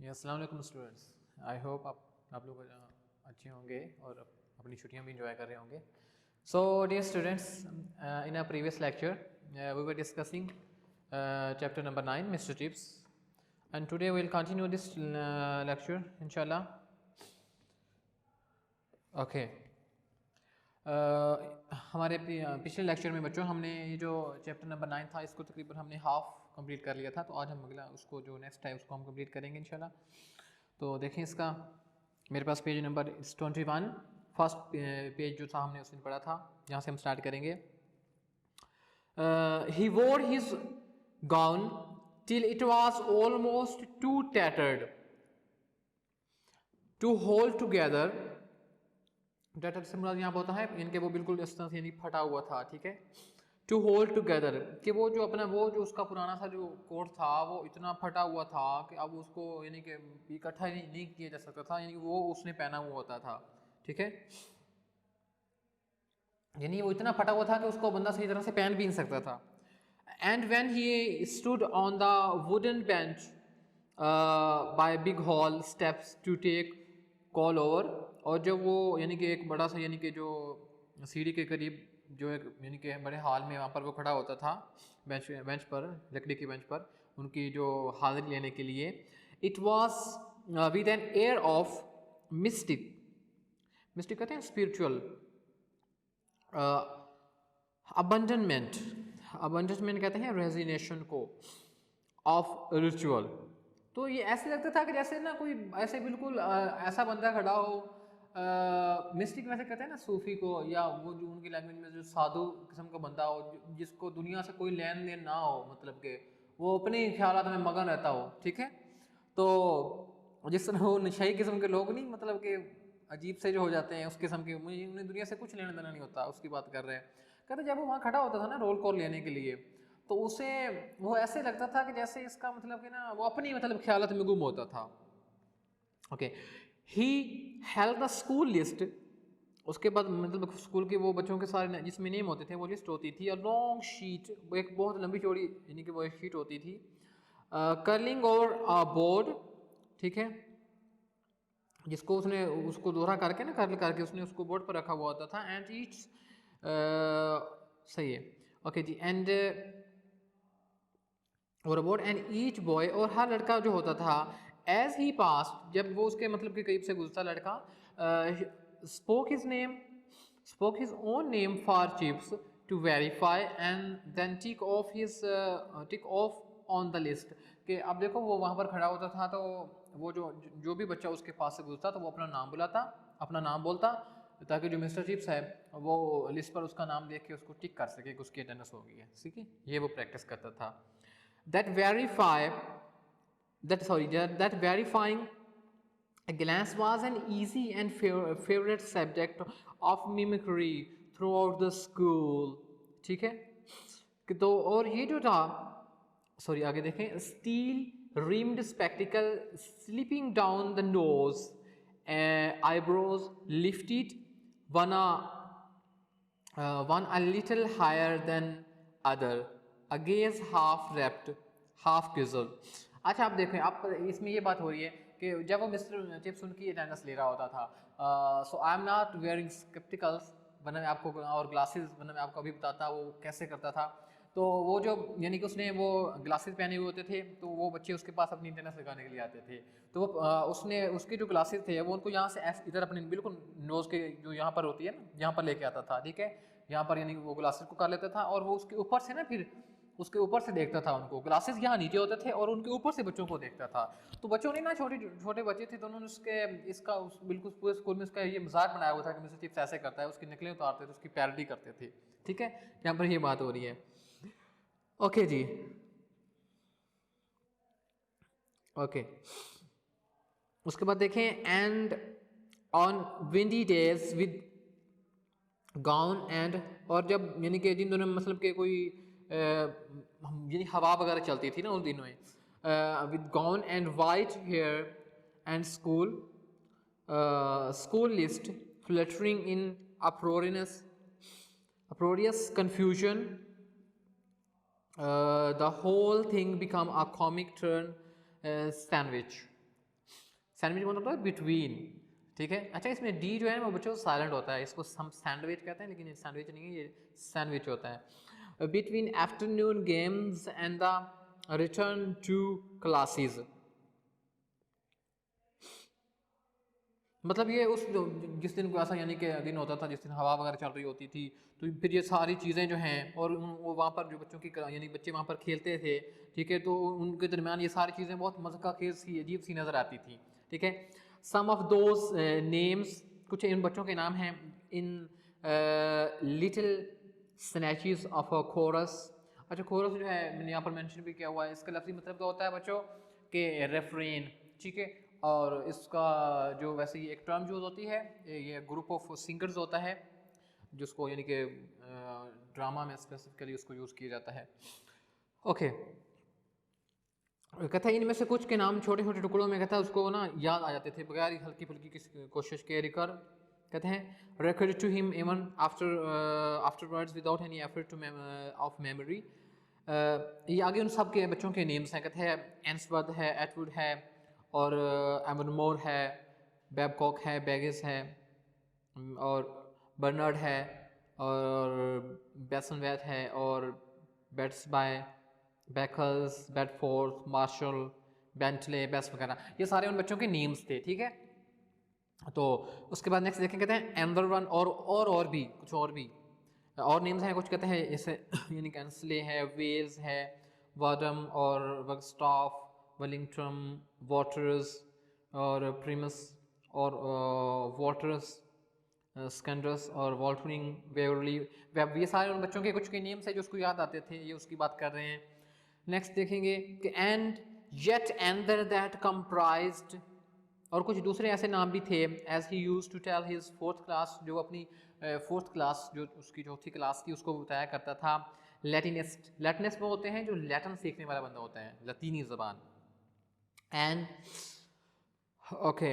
अस्सलाम वालेकुम students. I hope आप लोग अच्छे होंगे और अपनी छुट्टियां भी इंजॉय कर रहे होंगे। So dear students, in a previous lecture we were discussing chapter number 9 mister Chips, and today we will continue this lecture इंशाल्लाह। ओके, हमारे पिछले लेक्चर में बच्चों हमने ये जो चैप्टर नंबर 9 था इसको तकरीबन हमने हाफ कंप्लीट कर लिया था। तो आज हम अगला उसको जो नेक्स्ट है उसको हम कंप्लीट करेंगे इंशाल्लाह। तो देखें इसका मेरे पास पेज नंबर 21 फर्स्ट पेज जो था हमने उस दिन पढ़ा था, यहाँ से हम स्टार्ट करेंगे। He wore his gown till it was almost too tattered to hold together. Tatter से मुराद यहाँ होता है इनके वो बिल्कुल इस तरह से यानी फटा हुआ था, ठीक है। टू होल्ड टुगेदर कि वो जो अपना वो जो उसका पुराना सा जो कोट था वो इतना फटा हुआ था कि अब उसको यानी कि इकट्ठा नहीं किया जा सकता था, यानी वो उसने पहना हुआ होता था, ठीक है। यानी वो इतना फटा हुआ था कि उसको बंदा सही तरह से पहन भी नहीं सकता था। And when he stood on the wooden bench by big hall steps to take call over, और जब वो यानी कि एक बड़ा सा यानी कि जो सीढ़ी के करीब जो एक यानी कि बड़े हॉल में वहाँ पर वो खड़ा होता था बेंच पर, लकड़ी की बेंच पर उनकी जो हाजिरी लेने के लिए। It was with an air of mystic, mystic कहते हैं स्पिरिचुअल, अबंडनमेंट, अबंडनमेंट कहते हैं रेजिनेशन को, ऑफ रिचुअल। तो ये ऐसे लगता था कि जैसे ना कोई ऐसे बिल्कुल ऐसा बंदा खड़ा हो, मिस्टिक वैसे कहते हैं ना सूफी को, या वो जो उनकी लैंग्वेज में जो साधु किस्म का बंदा हो जिसको दुनिया से कोई लेन देन ना हो, मतलब के वो अपने ख्यालात में मगन रहता हो, ठीक है। तो जिस तरह वो नशाई किस्म के लोग नहीं, मतलब कि अजीब से जो हो जाते हैं उस किस्म के, मुझे उन्हें दुनिया से कुछ लेना देना नहीं होता, उसकी बात कर रहे हैं। कहते जब वो वहाँ खड़ा होता था ना रोल कॉल लेने के लिए, तो उसे वो ऐसे लगता था कि जैसे इसका मतलब कि ना वो अपनी मतलब ख्यालात में गुम होता था। Okay, he held the school list, उसके बाद मतलब स्कूल के वो बच्चों के सारे जिसमें नेम होते थे वो लिस्ट होती थी। अ लॉन्ग शीट, वो एक बहुत लंबी चौड़ी यानी कि वो एक शीट होती थी, कर्लिंग ओवर अ बोर्ड, ठीक है, जिसको उसने उसको दोहरा करके ना कर्ल करके उसने उसको बोर्ड पर रखा हुआ होता था। एंड ईच सही है, ओके जी। एंड और बोर्ड एंड ईच बॉय, और हर लड़का जो होता था, एज ही पास, जब वो उसके मतलब के करीब से गुजरता लड़का, spoke his name, spoke his own name for Chips to verify and then tick off on the list. कि अब देखो वो वहाँ पर खड़ा होता था, तो वो जो भी बच्चा उसके पास से गुजरता तो वो अपना नाम बुलाता, अपना नाम बोलता, ताकि जो मिस्टर चिप्स है वो लिस्ट पर उसका नाम देख के उसको टिक कर सके कि उसकी अटेंडेंस हो गई है, ठीक है। ये वो प्रैक्टिस करता था। that verify that verifying a glance was an easy and favorite subject of mimicry throughout the school, ठीक है। तो और ये जो था, सॉरी आगे देखें, steel rimmed spectacle slipping down the nose, eyebrows lifted, one a little higher than other, a gaze half wrapped half quizzled। अच्छा आप देखें, आप इसमें ये बात हो रही है कि जब वो मिस्टर चिप्स उनकी अटेंडेंस ले रहा होता था, so I am not wearing spectacles, वरना मैं आपको, और ग्लासेस, वरना मैं आपको अभी बताता वो कैसे करता था। तो वो जो यानी कि उसने वो ग्लासेस पहने हुए होते थे, तो वो बच्चे उसके पास अपनी अटेंडेंस लगाने के लिए आते थे। तो वो उसने उसके जो ग्लासेस थे वो उनको यहाँ से इधर अपने बिल्कुल नोज़ के जो यहाँ पर होती है ना, यहाँ पर लेके आता था, ठीक है। यहाँ पर यानी वो ग्लासेस को कर लेता था, और वो उसके ऊपर से ना फिर उसके ऊपर से देखता था उनको, ग्लासेस यहाँ नीचे होते थे और उनके ऊपर से बच्चों को देखता था। तो बच्चों ने ना छोटे बच्चे थे तो उन्होंने उसके इसका बिल्कुल पूरे स्कूल में उसका ये मजाक बनाया हुआ था कि मिस्टर चिप्स ऐसे करता है, उसकी नकलें उतारते थे, उसकी पैरोडी करते थे, ठीक है। यहाँ पर ये बात हो रही है। ओके जी, ओके। उसके बाद देखें, and on windy days with gown and, और जब यानी कि जिन दिनों में मतलब कि कोई यानी हवा वगैरह चलती थी ना उन दिनों में, with gown and white hair and school list fluttering in uproarious confusion, the whole thing become a comic turn sandwich, sandwich का मतलब होता है बिटवीन, ठीक है। अच्छा, इसमें डी जो है वो बच्चों साइलेंट होता है, इसको हम सैंडविच कहते हैं, लेकिन ये सैंडविच नहीं है, ये सैंडविच होता है। Between afternoon games and the return to classes, मतलब ये उस जिस दिन ऐसा यानी कि दिन होता था जिस दिन हवा वगैरह चल रही होती थी, तो फिर ये सारी चीज़ें जो हैं और वो वहाँ पर जो बच्चों की यानी बच्चे वहाँ पर खेलते थे, ठीक है, तो उनके दरमियान ये सारी चीज़ें बहुत मज़े का खेल सी अजीब सी नज़र आती थी, ठीक है। सम ऑफ दोज नेम्स, कुछ इन बच्चों के नाम हैं in little snatches of a chorus. अच्छा, कोरस जो है मैंने यहाँ पर मेंशन भी किया हुआ है, इसका लफ्ज़ी मतलब तो होता है बच्चों के रेफरेन, ठीक है। और इसका जो वैसे ही एक टर्म यूज़ होती है, ये ग्रुप ऑफ सिंगर्स होता है जिसको यानी कि ड्रामा में स्पेसिफिकली उसको यूज़ किया जाता है। ओके, कहता है इनमें से कुछ के नाम छोटे छोटे टुकड़ों में कहता है उसको ना याद आ जाते थे बगैर ही हल्की फुल्की किसी कोशिश के। रिकर कहते हैं recur to him even afterwards without any effort to of memory. ये आगे उन सब के बच्चों के नेम्स हैं, कहते हैं एंसवर्थ है, एटवुड है, और एवनमोर है, बैबकॉक है, बैगिस है, और बर्नार्ड है, और बेसनवैथ है, और बेट्स बाय, Beckles, Bedford, Marshall, Bentley, Best वगैरह, ये सारे उन बच्चों के नेम्स थे, ठीक है। तो उसके बाद नेक्स्ट देखें, कहते हैं एंदर वन, और भी कुछ और भी और नेम्स हैं कुछ, कहते हैं जैसे यानी कैंसले है, वेल्स है, वाडम और वगस्टॉफ, वेलिंगटन, वाटर्स और प्रीमस और वाटर्स, स्कैंडर्स और वॉल्टरिंग, वेवरली, वेब, ये सारे उन बच्चों के कुछ के नेम्स हैं जो उसको याद आते थे, ये उसकी बात कर रहे हैं। नेक्स्ट देखेंगे कि and yet another that comprised, और कुछ दूसरे ऐसे नाम भी थे, as he used to tell his fourth class, जो अपनी फोर्थ क्लास जो उसकी चौथी क्लास थी उसको बताया करता था। लैटिनिस्ट, लैटिनिस्ट वो होते हैं जो लैटिन सीखने वाला बंदा होता है, लतीनी ज़बान। And okay,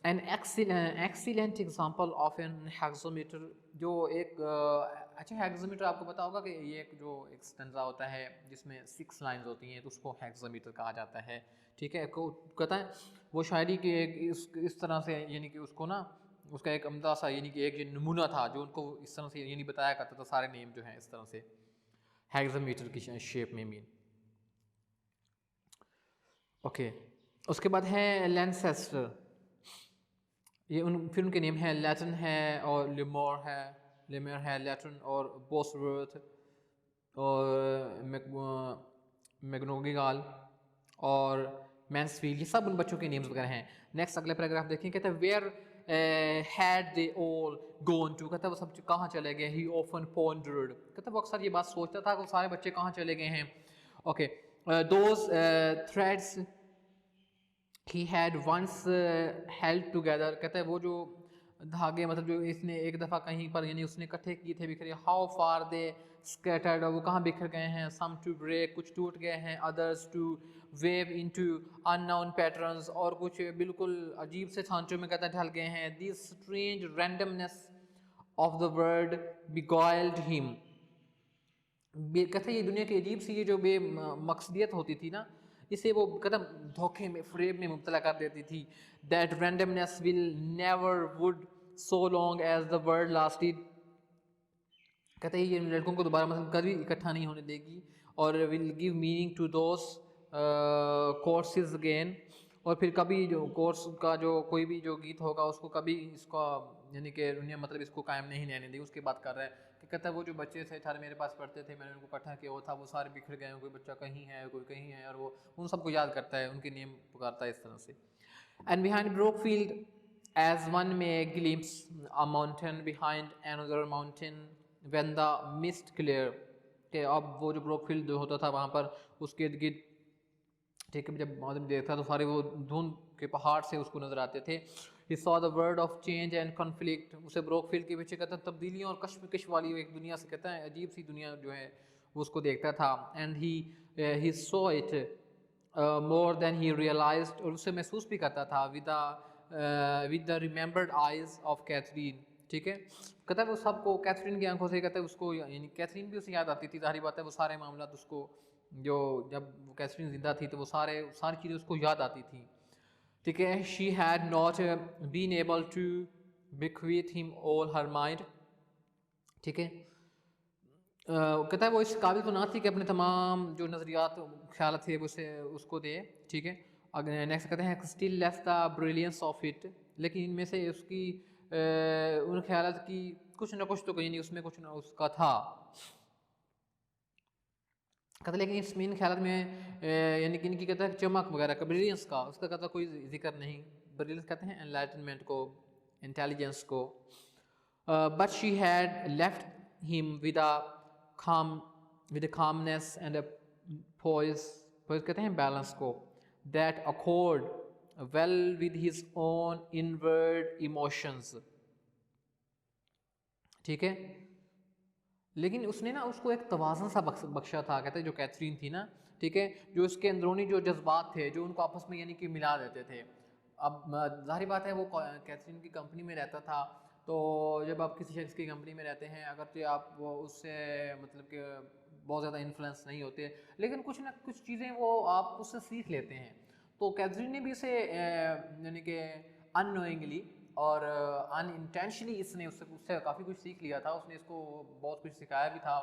an excellent example of an hexameter, जो एक अच्छा हेक्सोमीटर आपको पता होगा कि ये एक जो एक स्टेंजा होता है जिसमें 6 लाइंस होती हैं, तो उसको हेक्सोमीटर कहा जाता है, ठीक है। को कहता है वो शायरी के एक इस तरह से यानी कि उसको ना उसका एक अमदा सा यानी कि एक नमूना था जो उनको इस तरह से यानी बताया करता था, सारे नेम जो हैं इस तरह से हेक्सोमीटर की शेप में मीन। ओके, उसके बाद है लैंसेस्टर, ये फिर उनके नेम है लैटन है, और लिमोर है लैटन, और बोसवर्थ, और मैग्नोगिगाल, और मैंसफील्ड, ये सब उन बच्चों के नेम्स वगैरह हैं। नेक्स्ट अगले पैराग्राफ देखिए, कहता है where had they all gone to, कहता है वो सब कहाँ चले गए। ही ऑफन पॉन्डर्ड, कहता है वो अक्सर ये बात सोचता था कि वो सारे बच्चे कहाँ चले गए हैं। Okay, those threads he had once held together, कहता है वो जो धागे मतलब जो इसने एक दफ़ा कहीं पर यानी उसने इकट्ठे किए थे बिखरे। हाउ फार दे स्कैटर्ड, वो कहाँ बिखर गए हैं। सम टू ब्रेक, कुछ टूट गए हैं। Others to weave into unknown patterns, और कुछ बिल्कुल अजीब से सांचों में कहता ढल गए हैं। This strange randomness of the word beguiled him, कहते ये दुनिया की अजीब सी ये जो बेमकसदियत होती थी ना, इसे वो कहता धोखे में फ्रेब में मुब्तला कर देती थी। That randomness will never would so long as the world lasted, कहते हैं ये लड़कों को दोबारा मतलब कभी इकट्ठा नहीं होने देगी, और will give meaning to those courses again, और फिर कभी जो कोर्स का जो कोई भी जो गीत होगा उसको कभी इसका यानी कि दुनिया मतलब इसको कायम नहीं रहने देगी। उसकी बात कर रहा है कि कहता है वो जो बच्चे थे सारे मेरे पास पढ़ते थे, मैंने उनको इकट्ठा किया, वो था वो सारे बिखर गए हैं, कोई बच्चा कहीं है कोई कहीं है, और वो उन सबको याद करता है, उनके नेम पुकारता है इस तरह से। And behind Brookfield as one may glimpse a mountain behind another mountain when the mist clear, कि अब वो जो ब्रोकफील्ड जो होता था वहाँ पर उसके इर्द गिर्द, ठीक है, जब आदमी देखता तो सारे वो धुंध के पहाड़ से उसको नजर आते थे। He saw the world of change and conflict, उसे ब्रोकफील्ड के पीछे कहता तब्दीलियों और कश्मकश वाली एक दुनिया से कहता है अजीब सी दुनिया जो है वो उसको देखता था। And he saw it more than he realized, और उसे महसूस भी करता था with the remembered eyes of Catherine, ठीक है। कहता है वो सबको कैथरीन की आंखों से कहता है उसको यानी कैथरीन भी उसे याद आती थी, जाहिर बात है वो सारे मामला उसको जो जब वो कैथरीन जिंदा थी तो वो सारी चीज़ें उसको याद आती थी। ठीक है, she had not been able to bequeath him all her mind, ठीक है। कहता है वो इस काबिल तो ना थी कि अपने तमाम जो नज़रियात ख्याल थे वो उसे उसको दे, ठीक है। अगर नेक्स्ट कहते हैं still less the brilliance of it, लेकिन इनमें से उसकी उन ख्यालात की कुछ ना कुछ तो कहीं नहीं, उसमें कुछ ना उसका था। कहते लेकिन इस इन ख्यालात में यानी कि इनकी कहता है चमक वगैरह का, ब्रिलियंस का उसका कहता कोई जिक्र नहीं। ब्रिलियंस कहते हैं एनलाइटनमेंट को, इंटेलिजेंस को। But she had left him with a calmness and a poise कहते हैं बैलेंस को, that accord well with his own inward emotions, ठीक है। लेकिन उसने ना उसको एक तवाज़ुन सा बख्शा था, कहते हैं जो कैथरीन थी ना, ठीक है, जो उसके अंदरूनी जो जज्बात थे जो उनको आपस में यानी कि मिला देते थे। अब ज़ाहिर बात है वो कैथरीन की कंपनी में रहता था, तो जब आप किसी शख्स की कंपनी में रहते हैं अगर तो आप वो उससे मतलब कि बहुत ज़्यादा इन्फ्लुएंस नहीं होते, लेकिन कुछ ना कुछ चीज़ें वो आप उससे सीख लेते हैं। तो कैथरीन ने भी इसे यानी कि अननोइंगली और अनइंटेंशनली इसने उससे काफ़ी कुछ सीख लिया था। उसने इसको बहुत कुछ सिखाया भी था।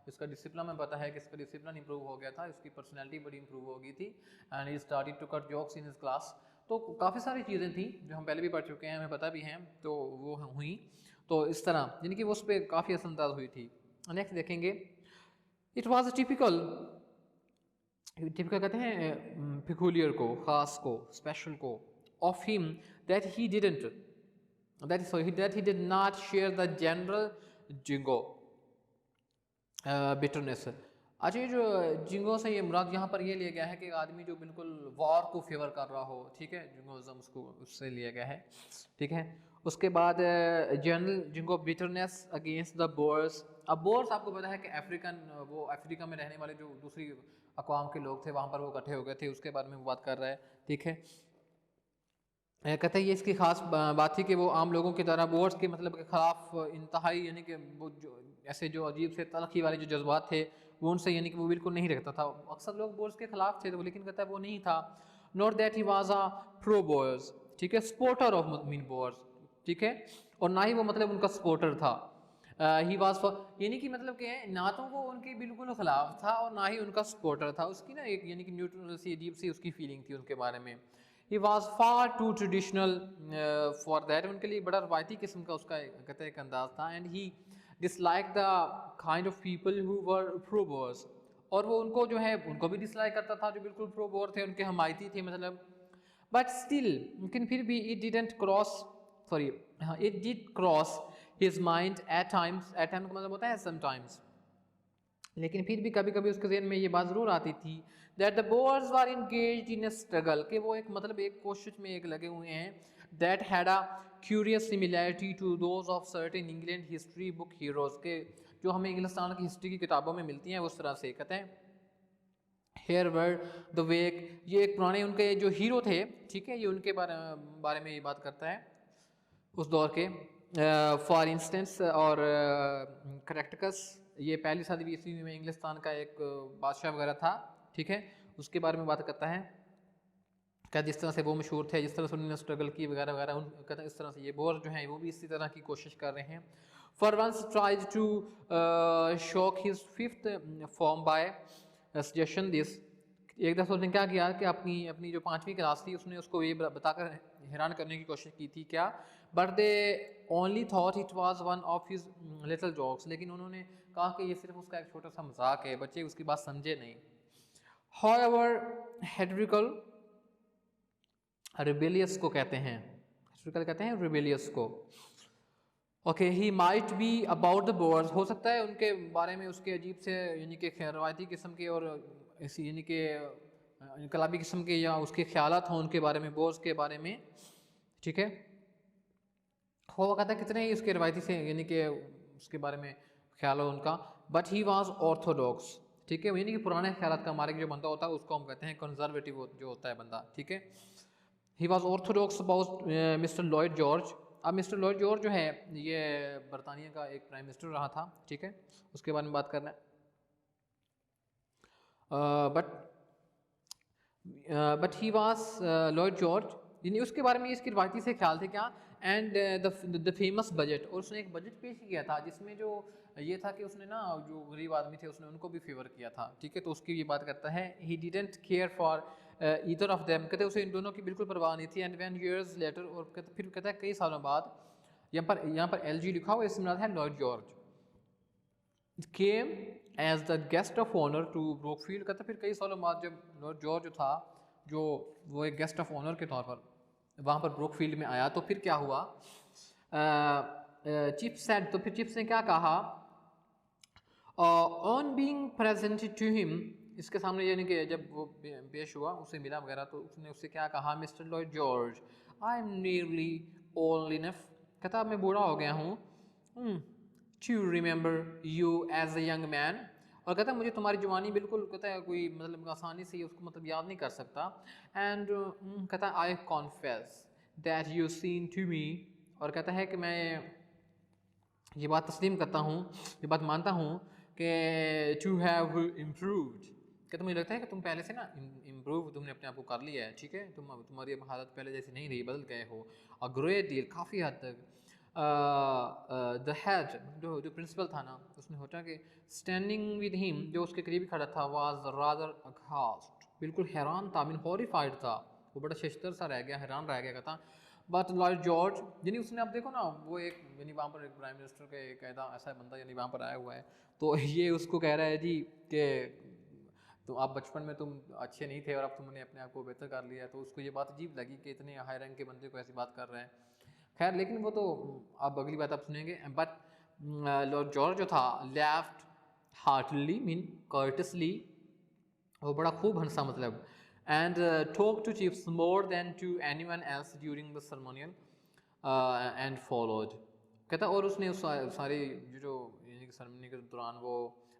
इसका डिसिप्लिन में पता है कि इसका डिसिप्लिन इंप्रूव हो गया था, इसकी पर्सनैलिटी बड़ी इंप्रूव हो गई थी, and he started to cut jokes in his class. तो काफ़ी सारी चीज़ें थी जो हम पहले भी पढ़ चुके हैं, हमें पता भी हैं, तो वो हुई। तो इस तरह यानी कि वो उस पर काफ़ी असरअंदाज हुई थी। नेक्स्ट देखेंगे, इट वॉज टिपिकल कहते हैं पिकुलियर को, ख़ास को, स्पेशल को, of him that he didn't that he did not share the general jingo bitterness। अच्छा, ये जो जिंगो से ये मुराद यहाँ पर ये लिया गया है कि आदमी जो बिल्कुल वॉर को फेवर कर रहा हो, ठीक है, जिंगोज़म उसको उससे लिया गया है, ठीक है। उसके बाद general jingo bitterness against the Boers. अब बोर्स आपको पता है कि अफ्रीकन, वो अफ्रीका में रहने वाले जो दूसरी अक़वाम के लोग थे वहाँ पर वो इकट्ठे हो गए थे, उसके बारे में वो बात कर रहा है, ठीक है। कहते हैं ये इसकी खास बात थी कि वो आम लोगों की तरह बोर्ड्स के मतलब के ख़िलाफ़ इंतहाई यानी कि वो जो ऐसे जो अजीब से तलखी वाले जो जज्बात थे वो उनसे यानी कि वो बिल्कुल नहीं रखता था। अक्सर लोग बोर्ड्स के ख़िलाफ़ थे, तो लेकिन कहता है वो नहीं था। Not that he was a pro boards, ठीक है, सपोर्टर ऑफ मीन बोर्ड्स, ठीक है, और ना ही वो मतलब उनका सपोर्टर था। ही वाज यानी कि मतलब कि ना तो वो उनके बिल्कुल ख़िलाफ़ था और ना ही उनका सपोर्टर था। उसकी ना एक यानी कि न्यूट्रल सी अजीब सी उसकी फीलिंग थी उनके बारे में। He was far too traditional for that, उनके लिए बड़ा रवायती किस्म का उसका कहते हैं एक अंदाज था। And he dislike the kind of people who were pro Boers, और वो उनको जो है उनको भी डिसलाइक करता था जो बिल्कुल प्रो बोर थे, उनके हमायती थे मतलब। बट स्टिल लेकिन फिर भी it didn't cross sorry it did cross his mind at times का मतलब होता है समटाइम्स, लेकिन फिर भी कभी कभी उसके ज़हन में ये बात ज़रूर आती थी that the Boers were engaged in a struggle, कि वो एक मतलब एक कोशिश में एक लगे हुए हैं, that had a curious similarity to those of certain England history book heroes, के जो हमें इंग्लिस्तान की हिस्ट्री की किताबों में मिलती हैं उस तरह से। कहते हैं हेयर वर्ड द वेक, ये एक पुराने उनके जो हीरो थे, ठीक है, ये उनके बारे में ये बात करता है उस दौर के। फॉर इंस्टेंस और करेक्टकस, ये पहली सदी ईस्वी में इंग्लिस्तान का एक बादशाह वगैरह था, ठीक है, उसके बारे में बात करता है। क्या जिस तरह से वो मशहूर थे, जिस तरह से उन्होंने स्ट्रगल की वगैरह वगैरह, उन कहते हैं इस तरह से ये बोर जो हैं वो भी इसी तरह की कोशिश कर रहे हैं। For once tries to shock his fifth form by suggestion this, एक दफ़ा उसने क्या किया कि अपनी अपनी जो 5वीं क्लास थी उसने उसको ये बताकर हैरान करने की कोशिश की थी क्या, but they only thought it was one of his little jokes, लेकिन उन्होंने कहा कि ये सिर्फ उसका एक छोटा सा मजाक है, बच्चे उसकी बात समझे नहीं। हाउएवर हेड्रिकल रिबेलियस को कहते हैं, हेड्रिकल कहते हैं रिबेलियस को। Okay, he might be about the Boers, हो सकता है उनके बारे में उसके अजीब से यानी कि रवायती किस्म के और ऐसी यानी कि इनकलाबी किस्म के या उसके ख्यालात हों उनके बारे में, बोर्स के बारे में, ठीक है। वो कहता है कितने ही उसके रवायती से यानी कि उसके बारे में ख्याल हो उनका। बट ही वॉज ऑर्थोडॉक्स, ठीक है, यानी कि पुराने ख्यालात का मालिक जो बंदा होता है उसको हम कहते हैं कंजर्वेटिव जो होता है बंदा, ठीक है। He was Orthodox about mister Lloyd George. अब मिस्टर लॉयड जॉर्ज जो है ये बरतानिया का एक प्राइम मिनिस्टर रहा था, ठीक है, उसके बारे में बात करना है। But he was Lloyd George यानी उसके बारे में इसकी रवायती से ख्याल थे क्या, एंड द फेमस बजट, और उसने एक बजट पेश किया था जिसमें जो ये था कि उसने ना जो गरीब आदमी थे उसने उनको भी फेवर किया था, ठीक है। तो उसकी ये बात करता है, he didn't care for either of them, कहते उसे इन दोनों की बिल्कुल परवाह नहीं थी। एंड व्हेन ईयर्स लेटर, और कहते फिर कहता है कई सालों बाद, यहाँ पर LG लिखा हुआ, इसमें है Lord George came as the guest of honour to Brookfield, कहता फिर कई सालों बाद जब लॉर्ड जॉर्ज था जो वो एक गेस्ट ऑफ ऑनर के तौर पर वहाँ पर ब्रोकफील्ड में आया, तो फिर क्या हुआ, चिप सेड, तो फिर चिप्स ने क्या कहा, on being present to him, इसके सामने यानी कि जब वो पेश हुआ उसे मिला वगैरह, तो उसने उससे क्या कहा, mister Lord George I am nearly old enough, कहता मैं बूढ़ा हो गया हूँ, to remember you as a young man, और कहता है मुझे तुम्हारी जवानी बिल्कुल, कहता है कोई मतलब आसानी से उसको मतलब याद नहीं कर सकता। एंड कहता है I confess that you seen to me, और कहता है कि मैं ये बात तस्लीम करता हूँ, ये बात मानता हूँ कि टू हैव इम्प्रूव्ड, कहता मुझे लगता है कि तुम पहले से ना इम्प्रूव तुमने अपने आप को कर लिया है, ठीक है, तुम्हारी हालत पहले जैसी नहीं रही, बदल गए हो अ ग्रेट डील, काफ़ी हद तक। द हेड, जो प्रिंसिपल था ना, उसने सोचा कि स्टैंडिंग विद हिम, जो उसके करीब खड़ा था, वाज रादर अघास्ट, बिल्कुल हैरान था, मीन हॉरिफाइड था, वो बड़ा शशतर सा रह गया, हैरान रह गया, कहता बट लॉर्ड जॉर्ज, यानी उसने, अब देखो ना वो एक, यानी वहाँ पर एक प्राइम मिनिस्टर का एक ऐसा बंदा यानी वहाँ पर आया हुआ है, तो ये उसको कह रहा है जी कि तो आप बचपन में तुम अच्छे नहीं थे और अब तुमने अपने आप को बेहतर कर लिया, तो उसको ये बात अजीब लगी कि इतने हाई रैंक के बंदे को ऐसी बात कर रहे हैं। खैर लेकिन वो तो आप अगली बात आप सुनेंगे, बट लॉर्ड जॉर्ज जो था लेफ्ट हार्टली मीन कर्टसली, वो बड़ा खूब हंसा मतलब, and talk to chiefs more than to anyone else during the ceremonial and followed, कहता और उसने उस सारी जो यानी कि सर्मनी के दौरान वो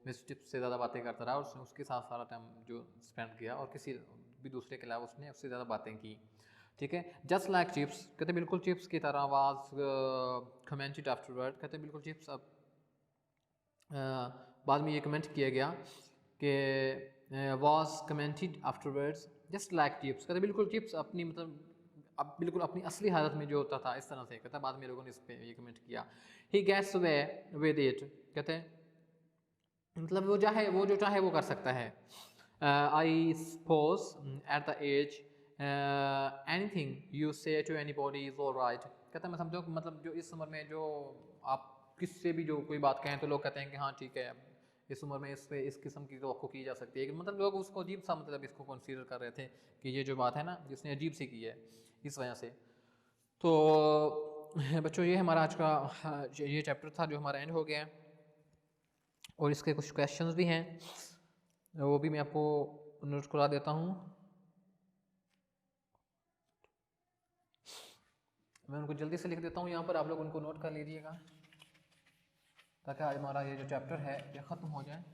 मिस टिप्स से ज़्यादा बातें करता रहा, उसने उसके साथ सारा टाइम जो स्पेंड किया, और किसी भी दूसरे के अलावा उसने उससे ज़्यादा बातें की, ठीक है। जस्ट लाइक चिप्स, कहते बिल्कुल चिप्स की तरह, वाज कमेंटेड आफ्टरवर्ड, कहते बिल्कुल चिप्स अब बाद में ये कमेंट किया गया कि was commented afterwards just like chips, कहते बिल्कुल चिप्स अपनी मतलब अब बिल्कुल अपनी असली हालत में जो होता था इस तरह से, कहता बाद में लोगों ने इस पर ये कमेंट किया, he gets way with it, कहते मतलब वो जो चाहे वो कर सकता है, I suppose at the age anything you say to anybody is all right, कहता मैं समझो मतलब जो इस उम्र में जो आप किससे भी जो कोई बात कहें तो लोग कहते हैं कि हाँ ठीक है, इस उम्र में इस पे इस किस्म की तवक्को की जा सकती है, मतलब लोग उसको अजीब सा मतलब इसको कंसीडर कर रहे थे कि ये जो बात है ना जिसने अजीब सी की है इस वजह से। तो बच्चों ये हमारा आज का ये चैप्टर था जो हमारा एंड हो गया है, और इसके कुछ क्वेश्चंस भी हैं, वो भी मैं आपको नोट करा देता हूँ, मैं उनको जल्दी से लिख देता हूँ यहाँ पर, आप लोग उनको नोट कर लीजिएगा ताकि आज हमारा ये जो चैप्टर है ये ख़त्म हो जाए।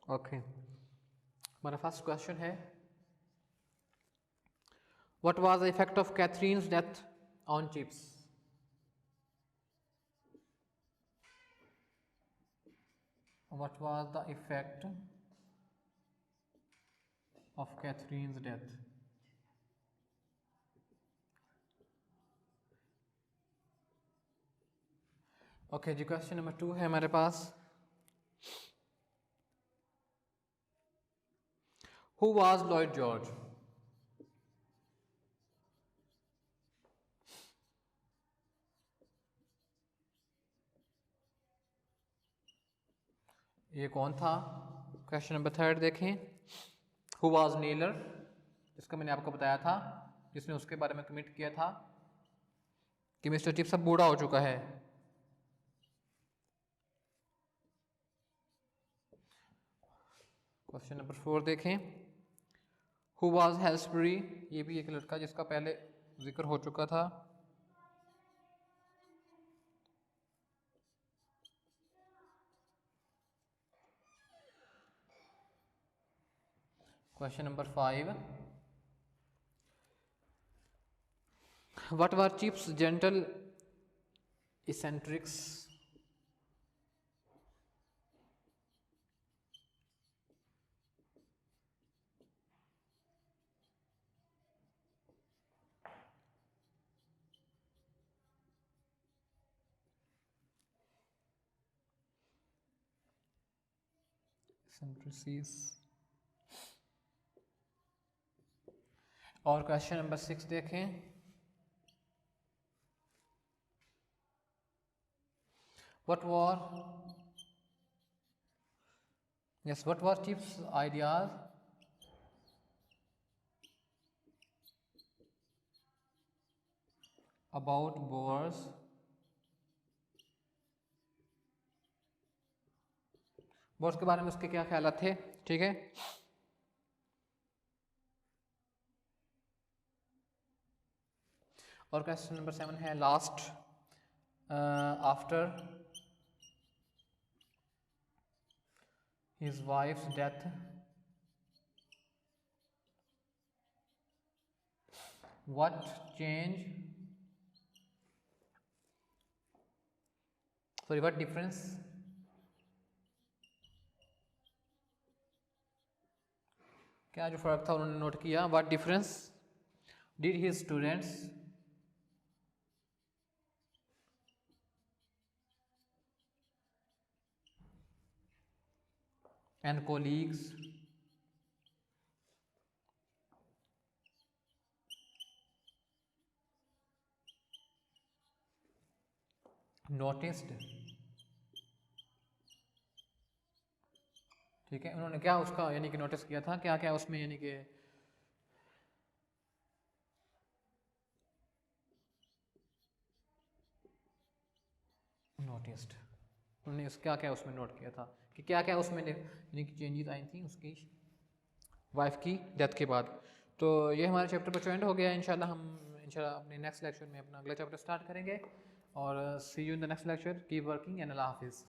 ओके, हमारा फर्स्ट क्वेश्चन है, what was the effect of Catherine's death on Chips, what was the effect of Catherine's death? Okay जी, क्वेश्चन नंबर 2 है हमारे पास, हु वाज लॉर्ड जॉर्ज, ये कौन था। क्वेश्चन नंबर 3 देखें, हु वाज नीलर, जिसका मैंने आपको बताया था, जिसने उसके बारे में कमिट किया था कि मिस्टर चिप्स अब बूढ़ा हो चुका है। क्वेश्चन नंबर 4 देखें, हु वाज हेल्सबरी, ये भी एक लड़का जिसका पहले जिक्र हो चुका था। Question number 5, What were Chip's gentle eccentrics? Eccentricities. और क्वेश्चन नंबर 6 देखें. What were Chip's ideas about Bohr's के बारे में उसके क्या ख्याल थे? ठीक है. और क्वेश्चन नंबर 7 है last. After his wife's death, what difference क्या जो फर्क था उन्होंने नोट किया. what difference did his students and colleagues noticed. ठीक है. उन्होंने क्या उसका यानी कि नोटिस किया था, क्या क्या उसमें यानी कि नोटिस्ड, उन्होंने क्या क्या उसमें नोट किया था कि क्या क्या उसमें यानी कि चेंजेस आई थी उसकी वाइफ की डेथ के बाद. तो ये हमारे चैप्टर पर एंड हो गया. इंशाल्लाह हम अपने नेक्स्ट लेक्चर में अपना अगला चैप्टर स्टार्ट करेंगे. और see you in the next lecture. Keep working and अल्लाह हाफिज़.